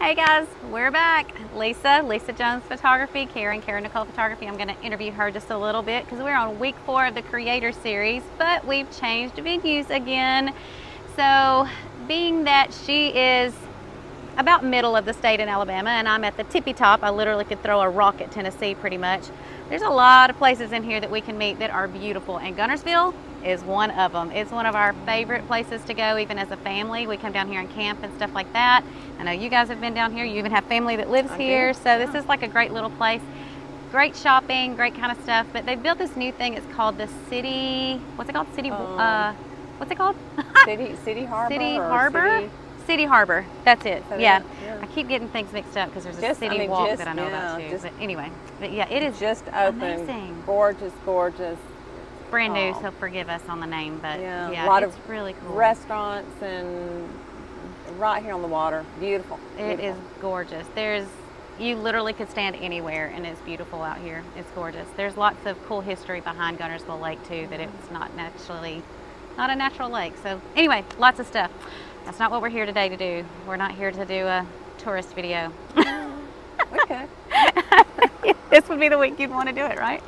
Hey guys, we're back. Lisa Jones Photography, Karen Nicole Photography. I'm going to interview her just a little bit because we're on week 4 of the Creator Series, but we've changed venues again. So being that she is about middle of the state in Alabama and I'm at the tippy top, I literally could throw a rock at Tennessee pretty much. There's a lot of places in here that we can meet that are beautiful, and Guntersville is one of them. It's one of our favorite places to go, even as a family. We come down here and camp and stuff like that. I know you guys have been down here. You even have family that lives here. So this is like a great little place. Great shopping, great kind of stuff. But they built this new thing. It's called the City, what's it called? What's it called? City Harbor? City Harbor? City Harbor, that's it. So yeah. yeah, I keep getting things mixed up because there's a city walk that I know about too. But anyway, but yeah, it is just open, amazing. Gorgeous. Brand new, so forgive us on the name, but yeah, a lot it's of really cool. Restaurants and right here on the water, beautiful. It is gorgeous. You literally could stand anywhere and it's beautiful out here. It's gorgeous. There's lots of cool history behind Guntersville Lake too, that it's not a natural lake. So anyway, lots of stuff. That's not what we're here today to do. We're not here to do a tourist video. Okay. This would be the week you'd want to do it, right?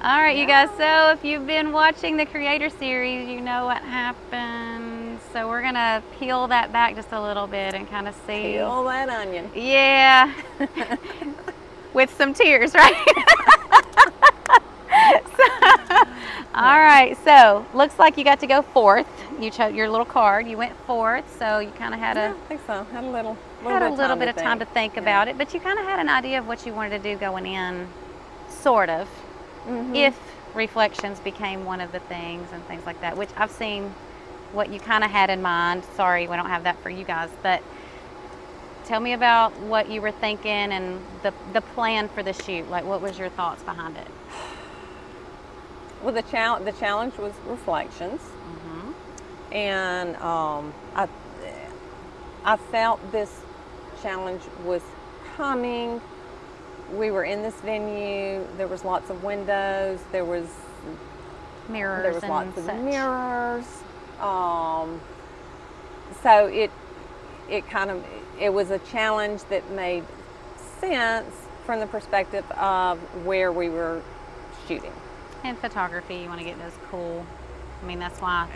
All right, you guys, so if you've been watching the Creator Series, you know what happened. So we're gonna peel that back just a little bit and kind of see. Peel that onion. Yeah. With some tears, right? All right, so looks like you got to go 4th. You chose your little card. You went 4th, so you kind of had I think so. Had a little bit of time to think about it, but you kind of had an idea of what you wanted to do going in, sort of. If reflections became one of the things and things like that, which I've seen what you kind of had in mind. Sorry, we don't have that for you guys, but tell me about what you were thinking and the plan for the shoot. Like, what was your thoughts behind it? Well, the challenge was reflections, and I felt this challenge was coming. We were in this venue. There was lots of windows. There was mirrors. There was and lots of such. mirrors. So it was a challenge that made sense from the perspective of where we were shooting. And photography, you want to get those cool. I mean, that's why,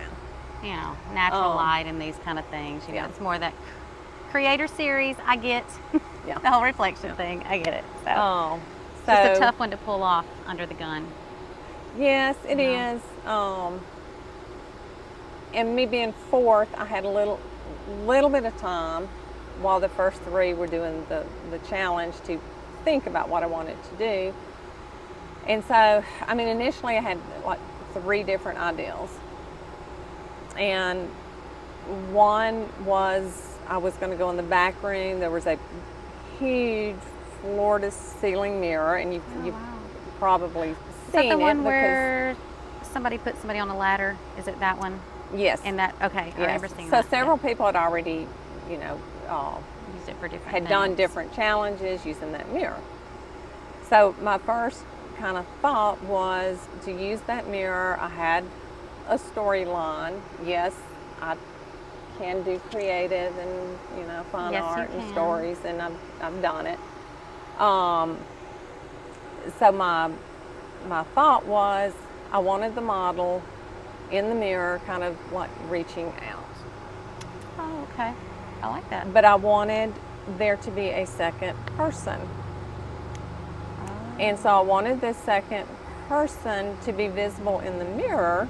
you know, natural light and these kind of things. You know, it's more that Creator Series. I get the whole reflection thing. I get it. So it's a tough one to pull off under the gun. Yes, it is. And me being 4th, I had a little bit of time while the first 3 were doing the challenge to think about what I wanted to do. And so, I mean, initially I had like 3 different ideas. And one was I was going to go in the back room. There was a huge floor-to-ceiling mirror, and you've probably seen it. Is that the one where somebody put somebody on a ladder? Is it that one? Yes. And that, okay, yes. I remember seeing that. So several people had already, you know, used it for different had things. done different challenges using that mirror. So my first kind of thought was to use that mirror. I had a storyline. Yes, I can do creative and, you know, fine art and stories, and I've done it. So my thought was I wanted the model in the mirror kind of like reaching out. Oh, okay. I like that. But I wanted there to be a second person. And so I wanted this second person to be visible in the mirror,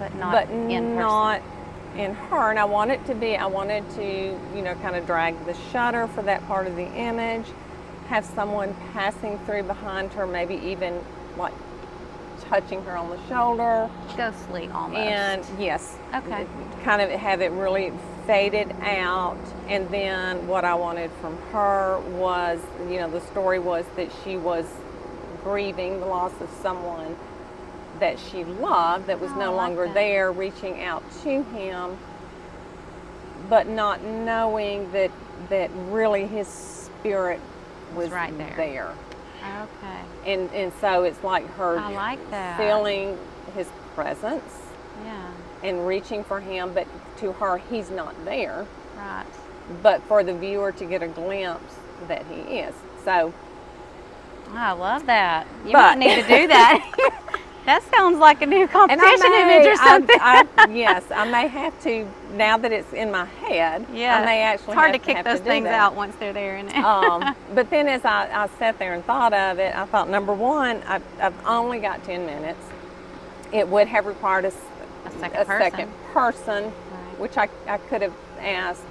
but not in her. And I wanted to, you know, kind of drag the shutter for that part of the image, have someone passing through behind her, maybe even like touching her on the shoulder. Ghostly almost. And yes. Okay. Kind of have it really faded out. And then what I wanted from her was, you know, the story was that she was grieving the loss of someone that she loved that was no longer there, reaching out to him, but not knowing that really his spirit was right there. Okay. And so it's like her feeling his presence. Yeah. And reaching for him, but to her, he's not there. Right. but for the viewer to get a glimpse that he is. So I love that. You But- might need to do that. That sounds like a new competition image or something. Yes, I may have to, now that it's in my head. Yeah, I may actually it's hard have to kick have those do things that. out once they're there, isn't it? But then as I sat there and thought of it, I thought, number one, I've only got 10 minutes. It would have required a second person, Right. which I could have asked,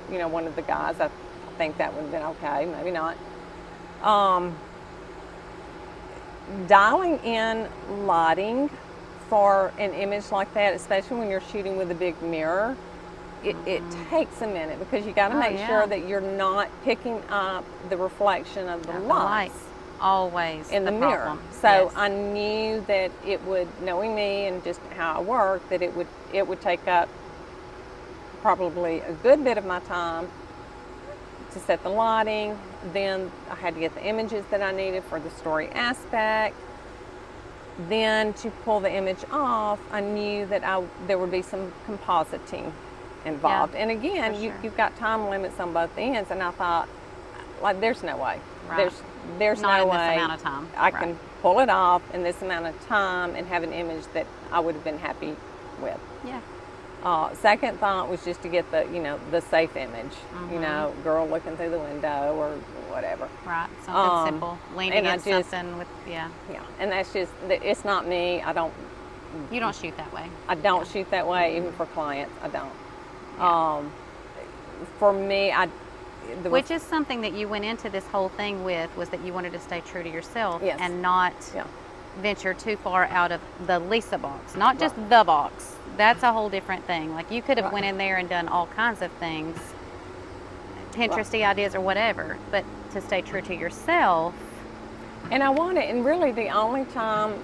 you know, one of the guys. I think that would have been okay, maybe not. Dialing in lighting for an image like that, especially when you're shooting with a big mirror, it takes a minute, because you got to make sure that you're not picking up the reflection of the lights always in the mirror. problem. So Yes. I knew that it would, knowing me and just how I work, that it would take up probably a good bit of my time to set the lighting. Then I had to get the images that I needed for the story aspect. Then to pull the image off, I knew that there would be some compositing involved. Yeah, and again, for sure. you've got time limits on both ends, and I thought, like, there's no way. Right. There's Not no in way this amount of time. I can pull it off in this amount of time and have an image that I would have been happy with. Yeah. Second thought was just to get the, you know, the safe image, you know, girl looking through the window or whatever. Right. Something simple. Leaning and I against just- something with, yeah. Yeah, and that's just, it's not me. You don't shoot that way. I don't shoot that way, even for clients. I don't. For me, Which is something that you went into this whole thing with, was that you wanted to stay true to yourself Yes. and not Yeah. venture too far out of the Lisa box, not just the box. That's a whole different thing. Like, you could have Right. went in there and done all kinds of things, Pinteresty ideas or whatever, but to stay true to yourself. And I want it, and really the only time,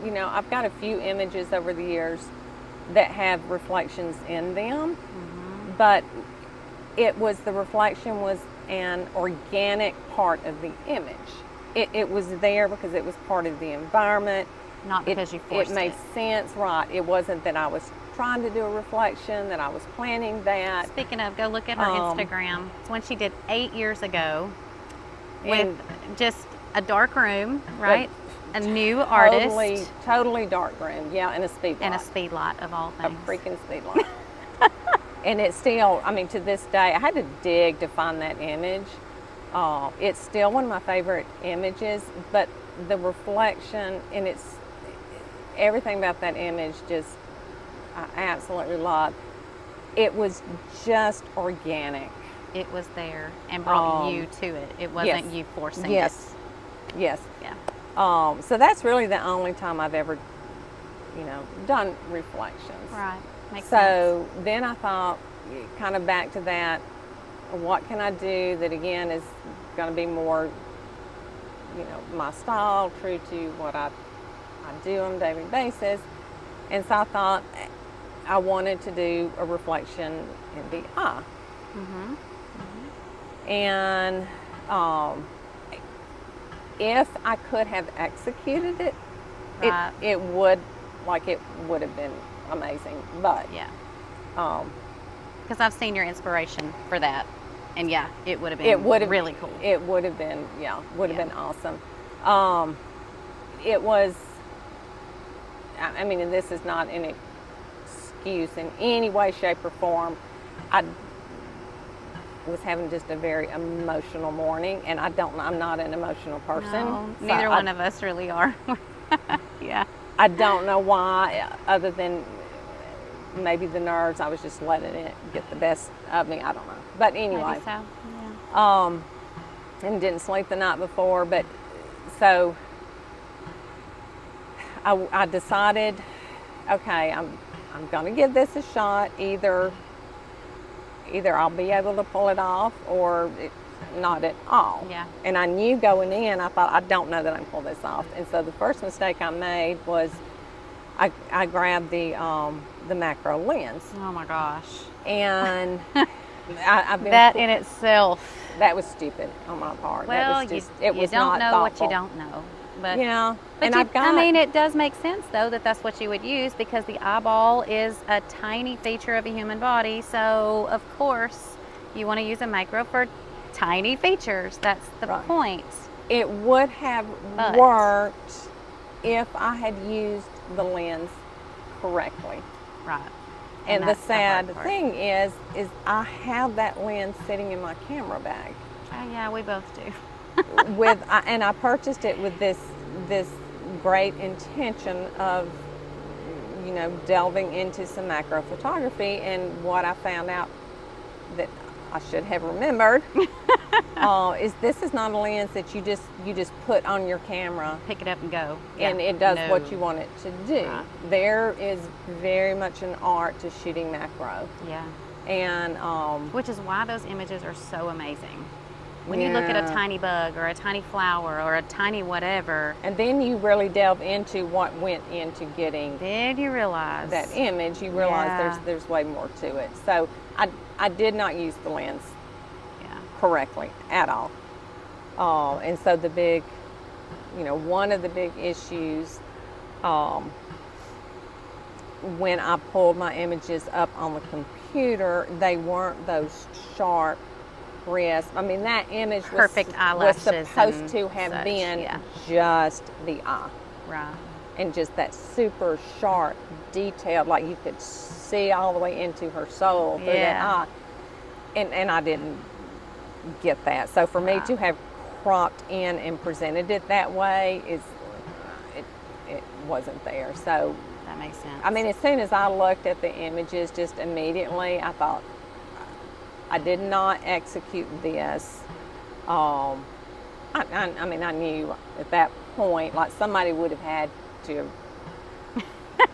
you know, I've got a few images over the years that have reflections in them, but the reflection was an organic part of the image. It was there because it was part of the environment. Not because you forced it. made sense, right. It wasn't that I was trying to do a reflection, that I was planning that. Speaking of, go look at her Instagram. It's one she did 8 years ago with just a dark room, right? A new artist. Totally dark room, yeah, and a speed light. And a speed light, of all A things. freaking speed light. And it's still, I mean, to this day, I had to dig to find that image. It's still one of my favorite images, but the reflection, and it's everything about that image I absolutely love. It was just organic. It was there and brought you to it. It wasn't you forcing it. Yes. Yeah. So that's really the only time I've ever, you know, done reflections. Right. Makes sense. So then I thought, kind of back to that, what can I do that again is going to be more, you know, my style, true to what I do on a daily basis. And so I thought I wanted to do a reflection in the eye. And if I could have executed it, Right. it would have been amazing. But Yeah. Because I've seen your inspiration for that. And yeah, it would have been really cool. It would have been, would have been awesome. It was, I mean, and this is not an excuse in any way, shape, or form. I was having just a very emotional morning, and I'm not an emotional person. No, so neither one of us really are. Yeah. I don't know why, other than maybe the nerves. I was just letting it get the best of me. I don't know. But anyway. Maybe so. Yeah. And didn't sleep the night before. But so I decided, okay, I'm going to give this a shot. Either I'll be able to pull it off or not at all. Yeah. And I knew going in, I thought, I don't know that I can pull this off. And so the first mistake I made was I grabbed the macro lens. Oh my gosh. And I've been That in itself. that was stupid on my part. Well, that was just, you was don't not know thoughtful. what you don't know. But Yeah. But And I mean, it does make sense, though, that that's what you would use, because the eyeball is a tiny feature of a human body. So, of course, You want to use a macro for tiny features. That's the point. It would have worked if I had used the lens correctly. Right. And the sad thing is I have that lens sitting in my camera bag. Oh yeah, we both do. And I purchased it with this great intention of, you know, delving into some macro photography, and what I found out that I should have remembered is this is not a lens that you just put on your camera, pick it up and go, and it does what you want it to do. Right. There is very much an art to shooting macro. Yeah. And which is why those images are so amazing. When you look at a tiny bug or a tiny flower or a tiny whatever, and then you really delve into what went into getting, then you realize that image. You realize there's way more to it. So I did not use the lens correctly at all. And so the big, you know, one of the big issues when I pulled my images up on the computer, they weren't those sharp, crisp. I mean, that image was supposed to have been just the eye. Right. And just that super sharp, detailed, like you could see all the way into her soul through that eye. And I didn't get that. So for me to have cropped in and presented it that way, it wasn't there. So that makes sense. I mean, as soon as I looked at the images, just immediately I thought, I did not execute this. I mean, I knew at that point, like somebody would have had to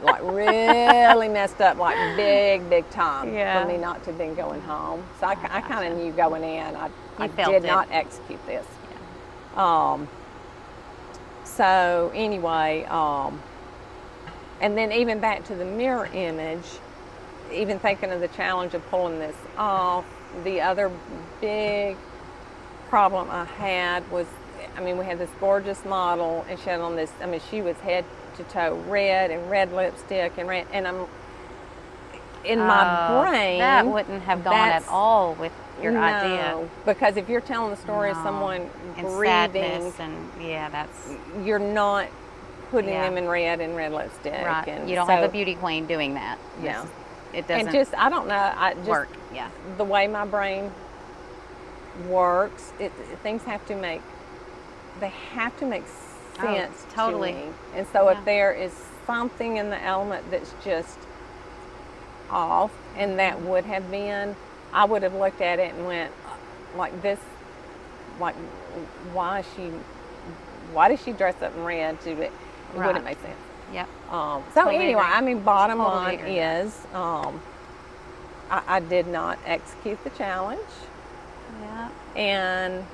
like really messed up, like big time for me not to have been going home. So I kind of knew going in, I did not execute this. Yeah. So anyway, and then even back to the mirror image, even thinking of the challenge of pulling this off, the other big problem I had was, I mean, we had this gorgeous model, and she had on this, I mean, she was head to toe red, and red lipstick, and red, and I'm, in my brain, that wouldn't have gone at all with your idea. Because if you're telling the story of someone breathing, that's, you're not putting them in red and red lipstick. Right. And you don't have a beauty queen doing that. Yeah. It doesn't. And just, I don't know, work. Yeah. The way my brain works, things have to make, they have to make sense totally. to me. And so if there is something in the element that's just off, and that would have been, I would have looked at it and went, like this, like, why does she dress up in red? It wouldn't make sense. Yep. So anyway, I mean, bottom line is, I did not execute the challenge. Yeah. And,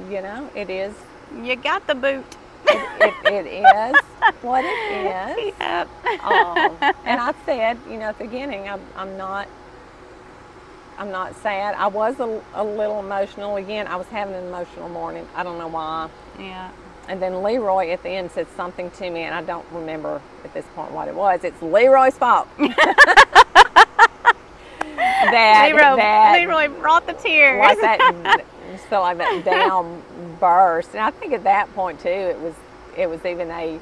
you know, it is. You got the boot. It is what it is. Yep. And I said, you know, at the beginning, I'm not sad. I was a little emotional. Again, I was having an emotional morning. I don't know why. Yeah. And then Leroy at the end said something to me, and I don't remember at this point what it was. It's Leroy's fault. Leroy brought the tears. Like that, just felt like that down burst. And I think at that point too, it was even a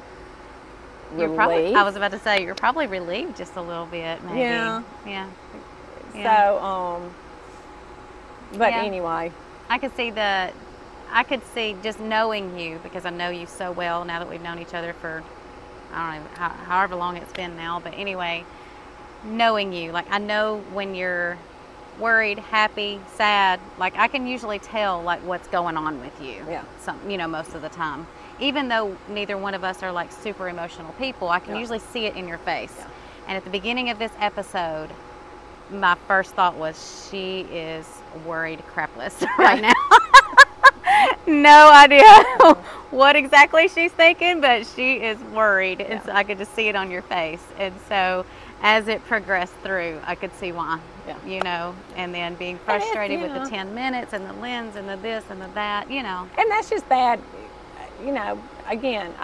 relief. I was about to say, you're probably relieved just a little bit, maybe. Yeah. So, but anyway, I could see just knowing you, because I know you so well now that we've known each other for, I don't know, however long it's been now. But anyway, knowing you, like I know when you're worried, happy, sad, like I can usually tell like what's going on with you. Yeah. Most of the time. Even though neither one of us are like super emotional people, I can usually see it in your face. Yeah. And at the beginning of this episode, my first thought was, she is worried crapless right now. No idea what exactly she's thinking, but she is worried. And so I could just see it on your face. And so as it progressed through, I could see why, you know, and then being frustrated with the 10 minutes and the lens and the this and the that, you know. And that's just bad, you know, again,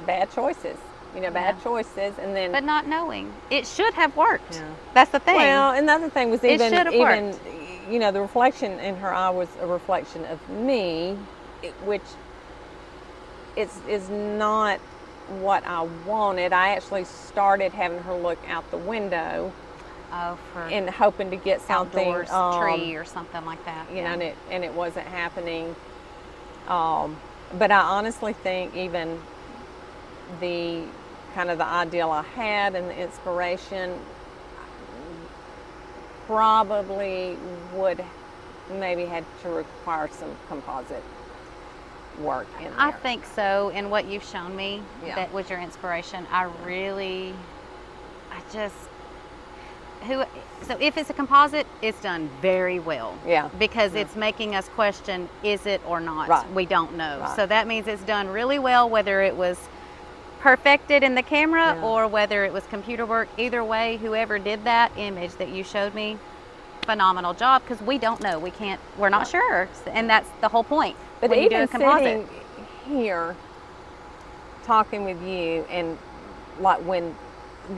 bad choices. bad choices, and then. But not knowing. It should have worked. Yeah. That's the thing. Well, and the other thing was It should have worked. the reflection in her eye was a reflection of me, which is not what I wanted. I actually started having her look out the window. Oh, and hoping to get something, outdoors, tree or something like that. You know, and it wasn't happening. But I honestly think even the kind of the ideal I had and the inspiration probably would maybe had to require some composite work in there. I think so. And what you've shown me, Yeah. that was your inspiration. So if it's a composite, it's done very well. Yeah. Because it's making us question, is it or not? Right. We don't know. Right. So that means it's done really well, whether it was perfected in the camera Yeah. or whether it was computer work. Either way, whoever did that image that you showed me, phenomenal job, because we don't know. We're not sure. And that's the whole point. But when you do even a composite. sitting here talking with you, and like when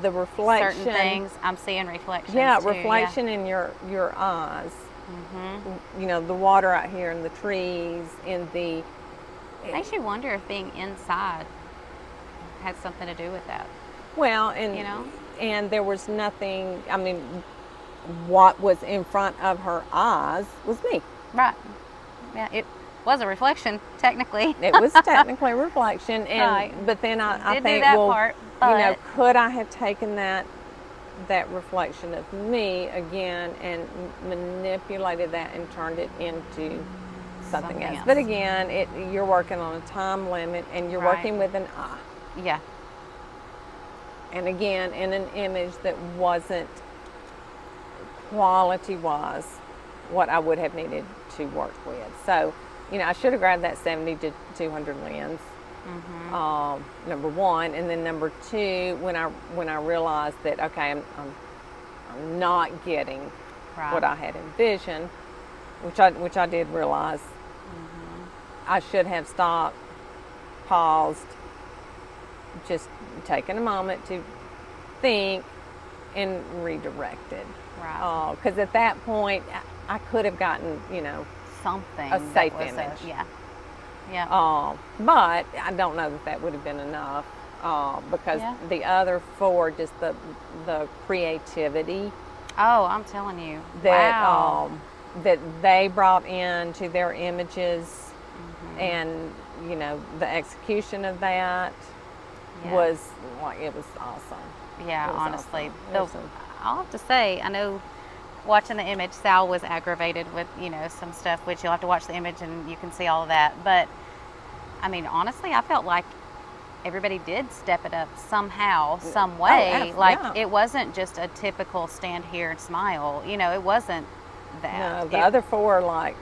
the reflection, Certain things, I'm seeing reflections yeah, too, reflection in your eyes. Mm-hmm. You know, the water out here and the trees and the. Makes you wonder if being inside had something to do with that. Well, and You know? and there was nothing. I mean, what was in front of her eyes was me. Right. Yeah, it was a reflection, technically. It was technically a reflection, and Right. but then I Did think, do that well, part, you know, but- could I have taken that reflection of me again and manipulated that and turned it into something else? But again, you're working on a time limit, and you're Right. working with an eye, Yeah. and again, in an image that wasn't quality-wise what I would have needed to work with. So, you know, I should have grabbed that 70 to 200 lens. Number one, and then number two, when I realized that okay, I'm not getting Right. what I had envisioned, which I did realize, I should have stopped, paused, just taken a moment to think and redirected. Right. Because at that point, I could have gotten, you know, Something. a that safe was image. Yeah. Yeah. But I don't know that would have been enough because Yeah. the other four, just the creativity Oh, I'm telling you. that Wow. that they brought into their images, and you know the execution of that Yeah. was like, it was awesome. Yeah, It was honestly. awesome. It was I'll have to say, I know watching the image, Sal was aggravated with, you know, some stuff, which you'll have to watch the image and you can see all of that. But, I mean, honestly, I felt like everybody did step it up somehow, some way. absolutely, Like, yeah. it wasn't just a typical stand here and smile. You know, it wasn't that. No, the other four like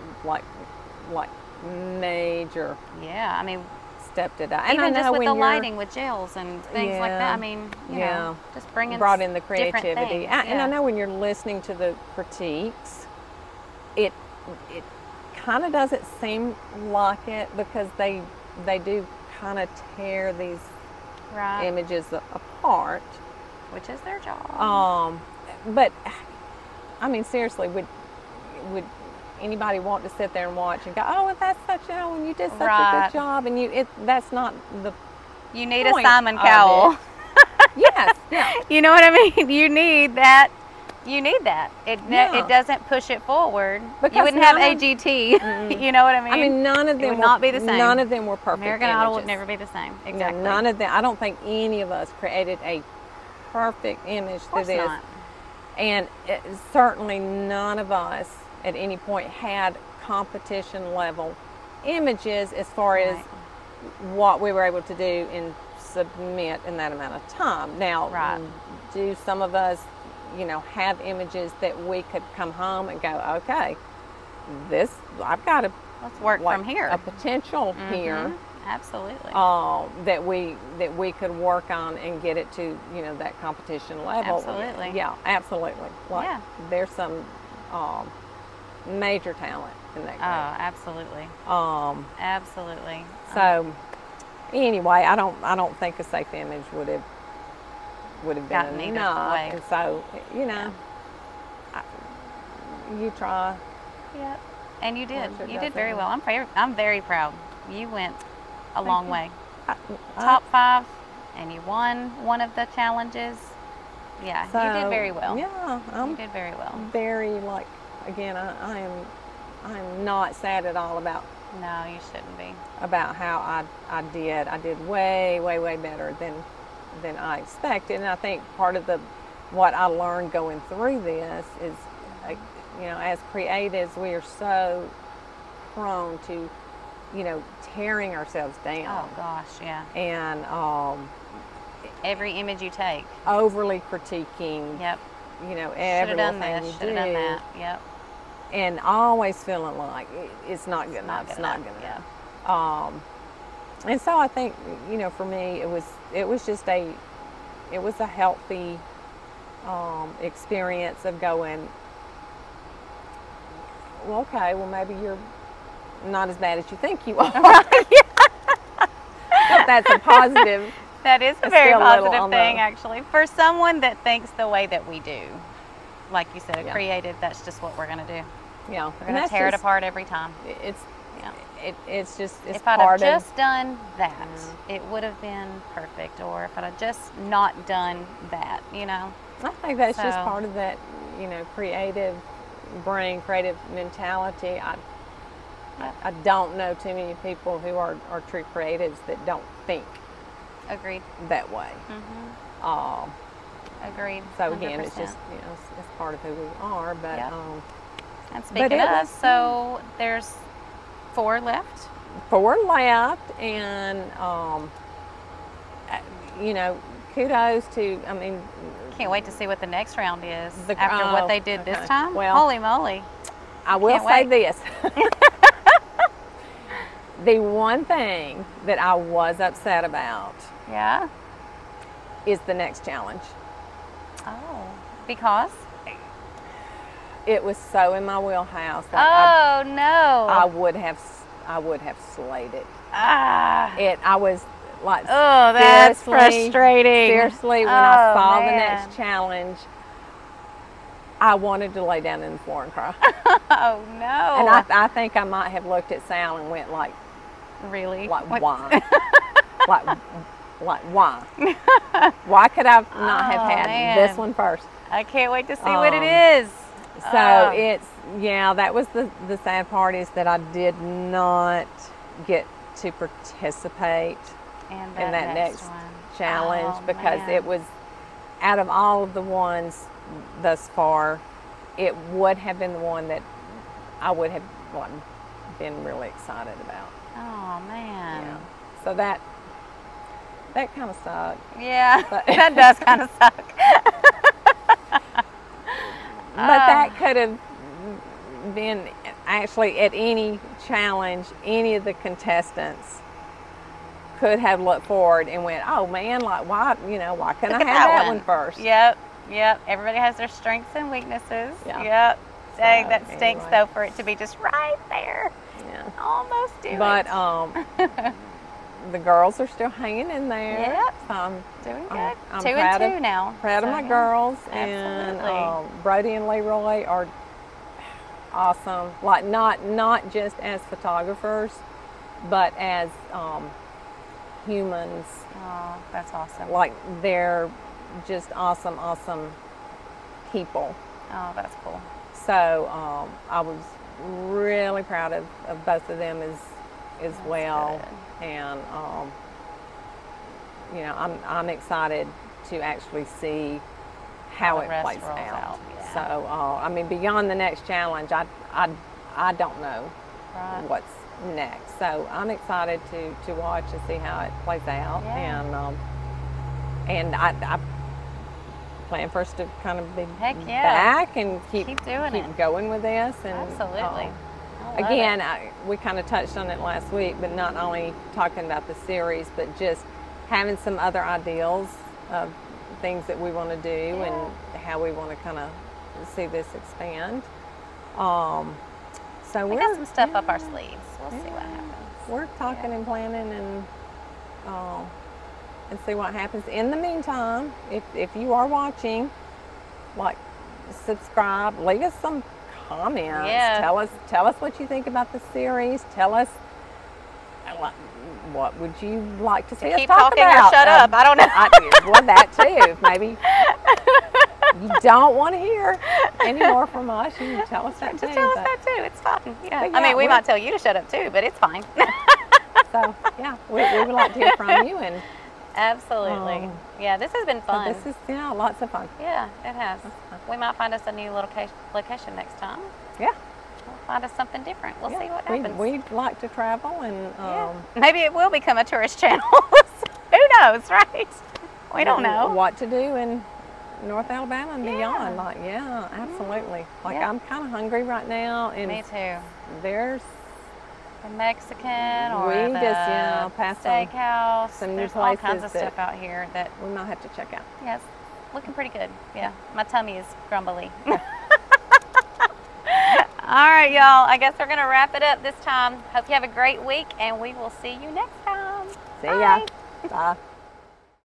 major Yeah, I mean, stepped it up. And even I know just with when the you're- lighting with gels and things like that. I mean, you know, just bringing brought in the different creativity. things. And I know when you're listening to the critiques, it kind of doesn't seem like it, because they do kind of tear these Right. images apart. Which is their job. But I mean, seriously, would anybody want to sit there and watch and go, oh, well, that's such and you did such a Right. good job, and that's not the You need a point Simon of Cowell. it. Yes, yeah. You know what I mean? You need that. You need that. Yeah. It doesn't push it forward. Because You wouldn't have none of- AGT. You know what I mean? I mean, none of It them would were, not be the same. None of them were perfect American images. Idol would never be the same. No, Exactly. none of them. I don't think any of us created a perfect image Of to course this. not. And certainly none of us at any point had competition level images as far as Right. what we were able to do and submit in that amount of time. Now, Right. do some of us, you know, have images that we could come home and go, okay, I've got Let's work from here. a potential here. Absolutely. That we could work on and get it to, you know, that competition level. Absolutely. Yeah, absolutely. Like, Yeah. there's some major talent in that Oh, absolutely. group. Absolutely. So anyway, I don't think a safe image would have Gotten been either enough. way. And so, you know, you try. Yep. And you did. Once it You did very doesn't- well. I'm very proud. You went a long you. way. I- Top 5, and you won one of the challenges. Yeah, so, you did very well. Yeah, You I'm did very well. very, like, again, I'm not sad at all about No, you shouldn't be. how I did. I did way better than I expected. And I think part of what I learned going through this is, you know, as creatives, we are so prone to, you know, tearing ourselves down. Oh gosh, yeah. And Every image you take. overly critiquing, Yep. you know, Should every have done little thing this. you Should have done do. that. Yep. And always feeling like it's not good enough. It's not good Yeah. enough. And so I think, you know, for me, it was just a healthy experience of going, well, okay, well, maybe you're not as bad as you think you are. But that's a positive. That is a It's very still a little positive on the- thing, actually, for someone that thinks the way that we do. Like you said, a Yeah. creative, that's just what we're going to do. Yeah, We're going to tear it apart every time. It's Yeah. it's just it's If I'd have part of just done that, it would have been perfect. Or if I'd have just not done that, you know. I think that's just So- part of that, you know, creative brain, creative mentality. I don't know too many people who are true creatives that don't think Agreed. that way. Agreed. So again, it's 100%. just, you know, it's part of who we are. But Yep. And but speaking it of, was- so there's 4 left. 4 left, and you know, kudos to. I mean, Can't wait to see what the next round is The- after what oh, they did this okay. time. Well- Holy moly. I will Can't say wait. this. The one thing that I was upset about Yeah. is the next challenge. Oh. Because? It was so in my wheelhouse. Like Oh no. I would have slayed it. I was like, Oh, that's seriously- frustrating. Seriously, when I Oh, saw the man. next challenge, I wanted to lay down on the floor and cry. Oh no. And I think I might have looked at Sal and went like really? why? like why? Why could I not have Oh, had man. this one first? I can't wait to see what it is. So it's, yeah, that was the sad part, is that I did not get to participate And in that next one. challenge, Oh, because man. it was, out of all of the ones thus far, it would have been the one that I would have been really excited about. Oh man. Yeah. So that kind of sucked. Yeah, But- that does kind of suck. But that could have been actually at any challenge. Any of the contestants could have looked forward and went, "Oh man, like why couldn't I have that one first?" Yep. Everybody has their strengths and weaknesses. Yeah. Yep. Dang, So, that stinks anyway. though, for it to be just right there. Yeah. Almost do But it. the girls are still hanging in there. Yep. So I'm Doing good. I'm 2 proud and 2 of- now. proud of So, my yeah. girls, Absolutely. and Brody and Leroy are awesome. Like not just as photographers, but as humans. Oh, that's awesome. Like they're just awesome people. Oh, that's cool. So I was really proud of both of them as well, good. and I'm excited to actually see how the it rest plays rolls out. out, yeah. So I mean, beyond the next challenge, I don't know Right. what's next. So I'm excited to watch and see how it plays out, Yeah. and I plan for us to kind of be Heck yeah. back and keep doing it. going with this. And Absolutely. I love again, it. we kind of touched on it last week, but not only talking about the series, but just having some other ideals of things that we want to do and how we want to kind of see this expand. So We got some stuff up our sleeves. We'll see what happens. We're talking and planning, and and see what happens. In the meantime, if you are watching, like, subscribe, leave us some comments. Yeah. Tell us what you think about the series. Tell us what would you like to see us Keep talk talking about. or shut up. I don't know. Well, that too. Maybe you don't want to hear any more from us. You can tell us that too. Just tell us that too. It's fine. Yeah. yeah, I mean, we might tell you to shut up too, but it's fine. So yeah, we would like to hear from you. And absolutely. Yeah, this has been fun. So this is lots of fun. Yeah, it has. We might find us a new location next time. Yeah. We'll find us something different. We'll see what happens. We'd like to travel, and maybe it will become a tourist channel. Who knows, right? We don't know what to do in North Alabama and beyond. Like, absolutely. Like, I'm kind of hungry right now, and me too. There's a Mexican or we the just past steakhouse. Some new There's places all kinds of stuff out here that we might have to check out. Yes, looking pretty good. Yeah, my tummy is grumbly. All right, y'all. I guess we're gonna wrap it up this time. Hope you have a great week, and we will see you next time. See ya. Bye.